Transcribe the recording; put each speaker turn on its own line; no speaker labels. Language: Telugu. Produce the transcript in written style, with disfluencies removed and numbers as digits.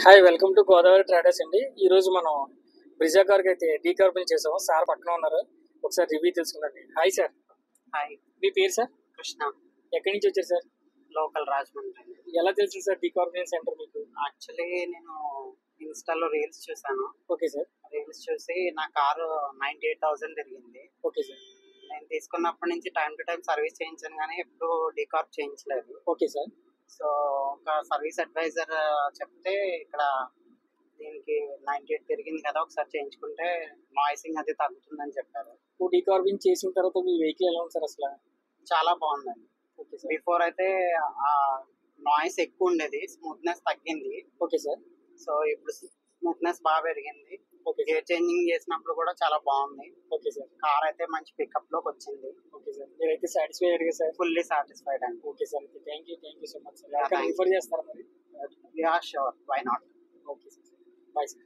Hi, welcome to Godavari traders అండి. ఈరోజు మనం బ్రిజా కార్కి అయితే డీకార్బన్ చేసాము. సార్ పక్కన ఉన్నారు, ఒకసారి రివ్యూ తెలుసుకుందండి. Hi sir.
హాయ్,
మీ పేరు సార్?
కృష్ణ.
ఎక్కడి నుంచి వచ్చారు సార్?
లోకల్ రాజమండ్రి.
ఎలా తెలిసింది సార్ డీకార్బన్ సెంటర్ మీకు?
యాక్చువల్లీ నేను ఇన్స్టాలో రీల్స్ చూసాను.
Okay sir.
రీల్స్ చూసి నా కారు 98,000 తిరిగింది.
Okay sir.
నేను తీసుకున్నప్పటి నుంచి టైం టు టైం సర్వీస్ చేయించాను, కానీ ఎప్పుడు డీకార్బ్ చేయించలేదు.
Okay sir.
సో ఒక సర్వీస్ అడ్వైజర్ చెప్తే ఇక్కడ దీనికి 98 తిరిగింది కదా, ఒకసారి చేయించుకుంటే నాయిసింగ్ అది తగ్గుతుందని చెప్పారు.
డీకార్బన్ చేసిన తర్వాత మీ వెహికల్ ఎలా ఉంది సార్ అసలు?
చాలా బాగుందండి.
Okay sir.
బిఫోర్ అయితే నాయిస్ ఎక్కువ ఉండేది, స్మూత్నెస్ తగ్గింది.
Okay sir.
సో ఇప్పుడు స్మూత్నెస్ బాగా పెరిగింది.
ఓకే
గేర్ చేంజింగ్ చేసినప్పుడు కూడా చాలా బాగుంది.
Okay sir.
కార్ అయితే మంచి పికప్ లోకి వచ్చింది.
Okay sir. మీరైతే సాటిస్ఫై అయ్యారు సార్?
ఫుల్లీ సాటిస్ఫైడ్ అండి.
Okay sir. Thank you so much sir.
Yeah, thank you.
Refer చేస్తారా మరి?
Yeah sure, why not.
Okay sir. Bye sir.